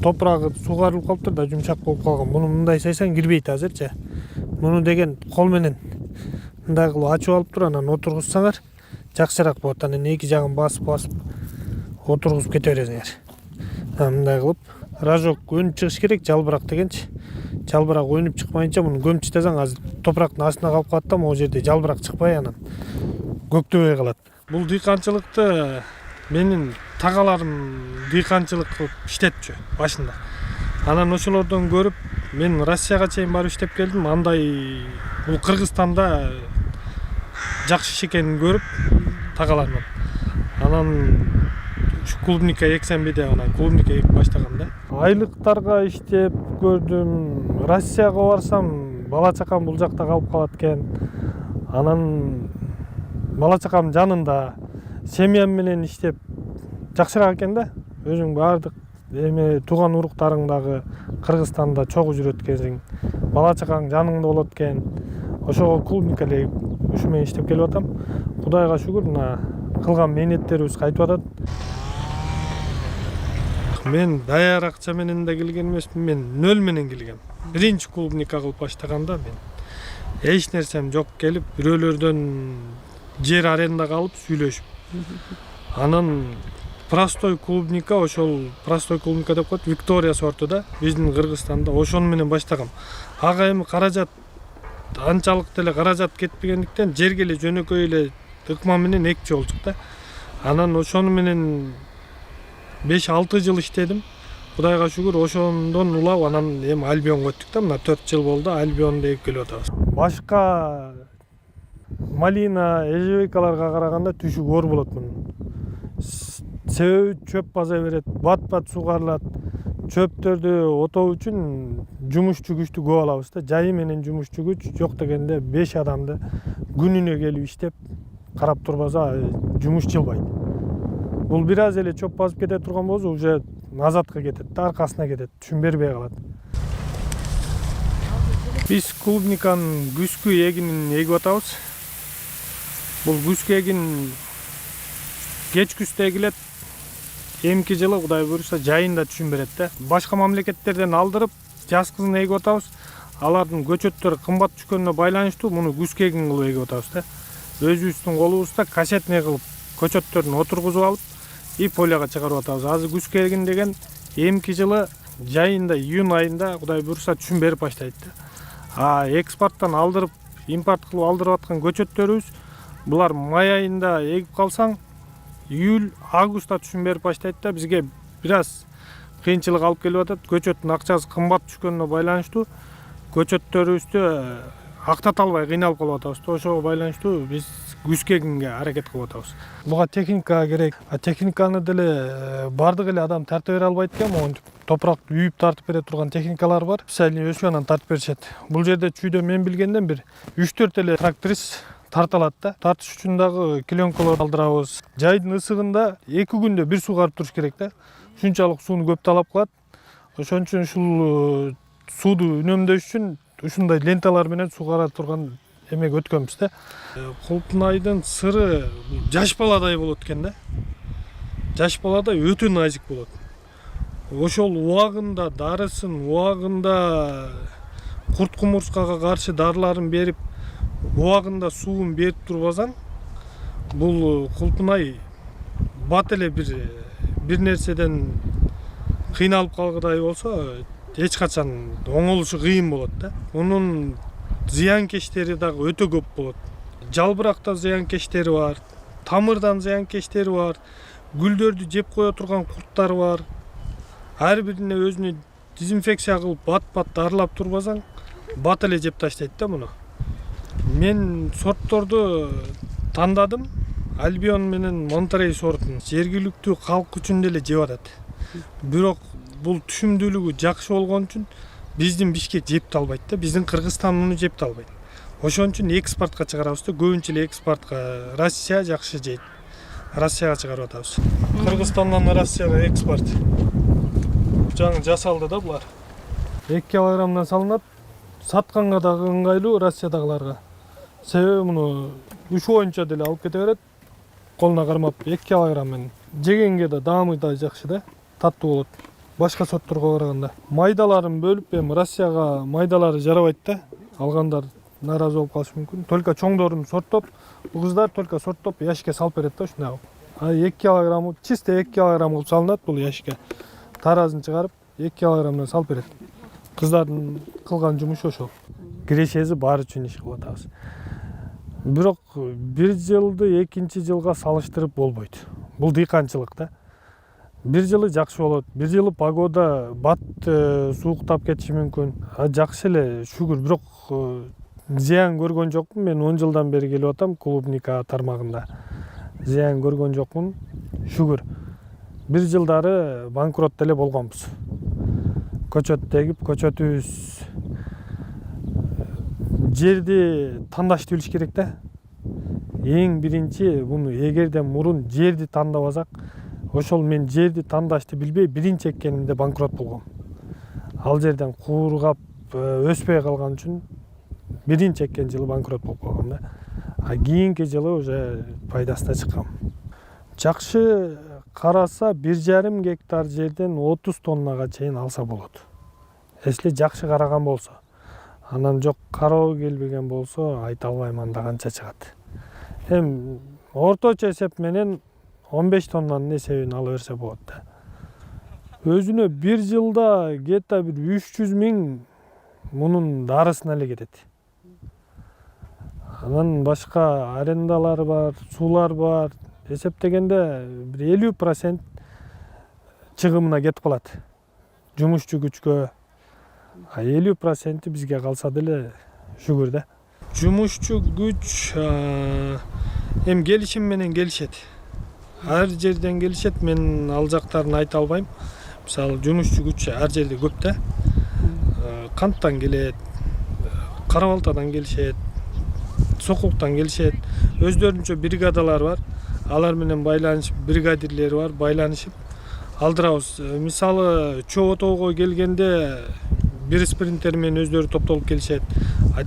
топурагы сугарылып калыптыр да, жумшак болуп калган. Муну мындай сайсаң кирбейт азырчы. Муну деген кол менен мындай кылып ачып алып туруп анан отургузсаңар жакшыраак болот. Анан эки жагын басып отургузуп кете бересиңер. Мындай кылып рожок өнүп чыгыш керек, жалбырак дегенчи. Жалбырак өнүп чыкпайынча муну көмүп таштасаң азыр топурактын астына калып калат да, могу жерде жалбырак чыкпай анан көктөбөй калат. Бул дыйканчылыкты менин тагаларым дыйканчылык кылып иштетчү башында. Анан ошолордон көрүп мен Россияга чейин барып иштеп келдим. Андай бул Кыргызстанда жакшы иш экенин көрүп тагаларыман. Анан клубника эксем биде, анан клубника экип баштагам да. Айлыктарга иштеп көрдүм. Россияга барсам бала чакам бул жакта калып калат экен. Анан бала чакам жанында семьям менен иштеп жакшыраак экен да. Өзүң баардык эме тууган уруктарың дагы Кыргызстанда чогуу жүрөт экенсиң. Бала чакаң жаныңда болот экен. Ошого клубника эле ушу менен иштеп келип атам. Кудайга шүгүр, мына кылган мээнеттерибиз кайтып атат. Мен даяр акча менен да келген эмесмин, мен нөл менен келгем. Биринчи клубника кылып баштаганда мен эч нерсем жок келип, бирөөлөрдөн жер арендага алып сүйлөшүп. Анан простой клубника, ошол простой клубника деп коет, Виктория сорту да, биздин Кыргызстанда ошону менен баштагам. Ага эми каражат анчалык деле каражат кетпегендиктен жерге эле жөнөкөй эле ыкма менен экчи болдук да. Анан ошону менен 5-6 жыл иштедим. Кудайга шүгүр, ошондон улап анан эми Альбионго өттүк да. Мына 4 жыл болду, Альбионду эгип келип атабыз. Башка малина, эжевикаларга караганда түшү оор болот мунун. Себеби чөп база берет, бат сугарылат. Чөптөрдү отоо үчүн жумушчу күчтү көп алабыз да. Жайы менен жумушчу күч жок дегенде 5 адамды күнүнө келип иштеп карап турбаса жумуш жылбайт. Бул бир аз эле чөп басып кете турган болсо уже назатка кетет да, аркасына кетет, түшүн бербей калат. Биз клубниканын күзгү эгинин эгип атабыз. Бул күзгү эгин кеч күздө эгилет. Эмки жылы Кудай буйруса жайында түшүн берет да. Башка мамлекеттерден алдырып жаз кызын эгип атабыз. Алардын көчөттөрү кымбат түшкөнүнө байланыштуу муну күзгү эгин кылып эгип атабыз да. Өзүбүздүн колубузда кассетный кылып көчөттөрүн отургузуп алып и полияга чыгарып атабыз. Азыр күзгү эгин деген эмки жылы жайында июнь айында Кудай буйруса түшүн берип баштайт да. Экспорттон алдырып, импорт кылып алдырып аткан көчөттөрүбүз булар май айында эгип калсаң, июль, августта түшүн берип баштайт да. Бизге бир аз кыйынчылык алып келип атат. Көчөттүн акчасы кымбат түшкөнүнө байланыштуу көчөттөрүбүздү актата албай кыйналып калып атабыз да. Ошого байланыштуу биз күзгү эгинге аракет кылып атабыз. Буга техника керек. Техниканы деле бардык эле адам тарта бере албайт экен. Монтип топуракты үйүп тартып бере турган техникалар бар. Специальный өсүп анан тартып беришет. Бул жерде чүйдө мен билгенден бир 3-4 эле тракторист тарталат да. Тартыш үчүн дагы клеенкалар алдырабыз. Жайдын ысыгында 2 күндө бир сугарып туруш керек да. Ушунчалык сууну көп талап кылат. Ошон үчүн ушул сууду үнөмдөш үчүн ушундай ленталар менен сугара турган эмеге өткөнбүз да. Кулпунайдын сыры жаш баладай болот экен да. Жаш баладай өтө назик болот. Ошол убагында дарысын, убагында курт кумурскага каршы дарыларын берип, убагында суун берип турбасаң, бул кулпунай бат эле бир нерседен кыйналып калгыдай болсо, эч качан оңолушу кыйын болот да. Мунун зыянкечтери дагы өтө көп болот. Жалбыракта зыянкечтери бар, тамырдан зыянкечтери бар, гүлдөрдү жеп кое турган курттар бар. Ар бирине өзүнө дезинфекция кылып бат дарылап турбасаң, бат эле жеп таштайт да муну. Мен сортторду тандадым. Альбион менен Монтерей сортун жергиликтүү калк үчүн деле жеп атат. Бирок бул түшүмдүүлүгү жакшы болгон үчүн биздин Бишкек жеп албайт да, биздин Кыргызстан муну жеп албайт. Ошон үчүн экспортко чыгарабыз да, көбүнчө эле экспортко. Россия жакшы жейт. Россияга чыгарып атабыз. Кыргызстандан Россияга экспорт. Жаңы жасалды да булар. 2 килограммдан салынат. Сатканга дагы ыңгайлуу Россиядагыларга. Себеби муну үч боюнча деле алып кете берет. Колуна кармап 2 килограмм менен. Жегенге да даамы да жакшы да, таттуу болот. башка сортторго караганда. Майдаларын бөлүп эми Россияга майдалары жарабайт да. Алгандар нааразы болуп калышы мүмкүн. Только чоңдорун сорттоп, бул кыздар только сорттоп ящикке салып берет да ушундай. 2 килограмм, чисто 2 килограмм кылып салынат бул ящикке. Таразын чыгарып 2 килограммдан салып берет. Кыздардын кылган жумушу ошол. Кирешеси баары үчүн иш кылып атабыз. Бирок бир жылды экинчи жылга салыштырып болбойт. Бул дыйканчылык да. Бир жылы жакшы болот, бир жылы погода бат сууктап кетиши мүмкүн. Жакшы эле шүгүр, бирок зыян көргөн жокмун. Мен 10 жылдан бери келип атам клубника тармагында. Зыян көргөн жокмун, шүгүр. Бир жылдары банкрот деле болгонбуз. Көчөт тегип, көчөтүбүз жерди тандашты билиш керек да. Эң биринчи буну эгерде мурун жерди тандабасак, ошол мен жерди тандашты билбей биринчи эккенимде банкрот болгом. Ал жерден куургап өспөй калган үчүн биринчи эккен жылы банкрот болуп калгам да. Кийинки жылы уже пайдасына чыккам. Жакшы караса 1,5 гектар жерден 30 тоннага чейин алса болот. Эсли жакшы караган болсо. Анан жок кароо келбеген болсо айта албайм анда канча чыгат. Эми орточо эсеп менен 15 тоннанын эсебин ала берсе болот да. Өзүнө бир жылда где-то бир 300 000 мунун дарысына эле кетет. Анан башка арендалар бар, суулар бар. Эсептегенде бир 50% чыгымына кетип калат. Жумушчу күчкө 50% бизге калса деле шүгүр да. Жумушчу күч эми келишим менен келишет. Ар жерден келишет, мен ал жактарын айта албайм. Мисалы, жумушчу күч ар жерде көп да. Канттан келет, Кара-Балтадан келишет, Сокулуктан келишет. Өздөрүнчө бригадалар бар. Алар менен байланышып, бригадирлери бар, байланышып алдырабыз. Мисалы, Чоо-Тоого келгенде бир спринтер менен өздөрү топтолуп келишет.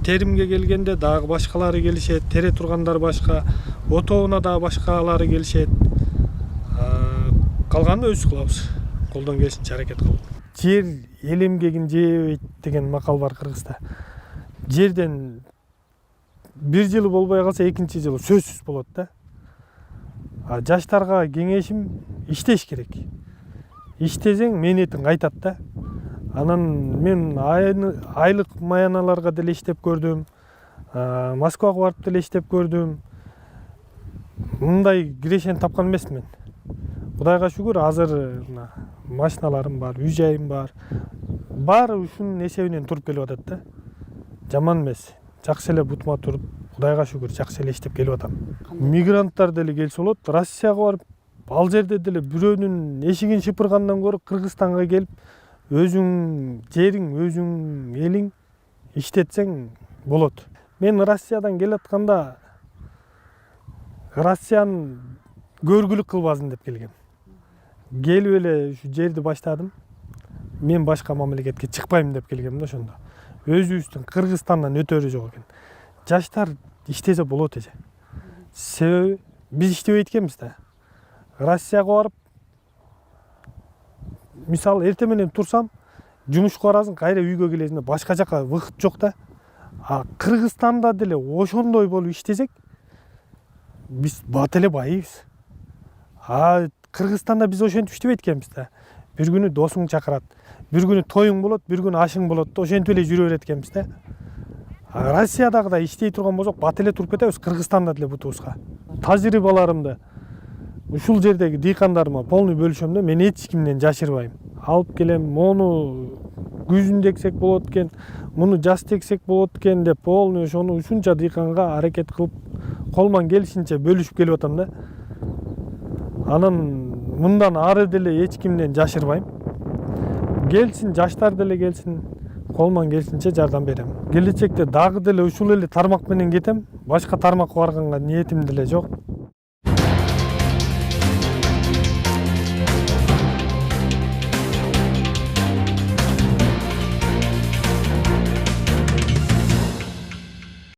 Теримге келгенде дагы башкалары келишет, тере тургандар башка, Отоуна дагы башкалары келишет. Калганын өзүбүз кылабыз. Колдон келишинче аракет кылып. Жер эл эмгегин жебейт деген макал бар Кыргызда. Жерден бир жылы болбой калса, экинчи жылы сөзсүз болот да. Жаштарга кеңешим иштеш керек. Иштесең мээнетиң кайтат да. Анан мен айлык маяналарга деле иштеп көрдүм. Москвага барып деле иштеп көрдүм. Мындай кирешени тапкан эмесмин. Кудайга шүгүр, азыр машиналарым бар, үй жайым бар. Баары ушунун эсебинен туруп келип атат да. Жаман эмес. Жакшы эле бутума туруп, Кудайга шүгүр, жакшы эле иштеп келип атам. Мигранттар деле келсе болот. Россияга барып, ал жерде деле бирөөнүн эшигин шыпыргандан көрө Кыргызстанга келип, өзүң жериң, өзүң элиң иштетсең болот. Мен Россиядан келатканда Россияны көргүлүк кылбасын деп келгем. Келип эле ушу жерди баштадым. Мен башка мамлекетке чыкпайм деп келгем да ошондо. Өзүбүздүн Кыргызстандан өтөрү жок экен. Жаштар иштесе болот эже. Себеби биз иштебейт экенбиз да. Россияга барып, мисалы, эртең менен турсам, жумушка барасың, кайра үйгө келесиң, башка жака вакыт жок да. Кыргызстанда деле ошондой болуп иштесек, биз бат эле байыбыз. Кыргызстанда биз ошентип иштебейт экенбиз да. Бир күнү досуң чакырат, бир күнү тоюң болот, бир күнү ашың болот да, ошентип эле жүрө берет экенбиз да. Россиядагыдай иштей турган болсок, бат эле туруп кетебиз, Кыргызстанда деле бутубузга. Тажрыйбаларымды ушул жердеги дыйкандарыма полный бөлүшөм да, мен эч кимден жашырбайм. Алып келем, мону күзүн дексек болот экен, муну жаз дексек болот экен деп полный ошону ушунча дыйканга аракет кылып, колуман келишинче бөлүшүп келип атам да. Анан мындан ары деле эч кимден жашырбайм. Келсин, жаштар деле келсин, колуман келишинче жардам берем. Келечекте дагы деле ушул эле тармак менен кетем. Башка тармакка барганга ниетим деле жок.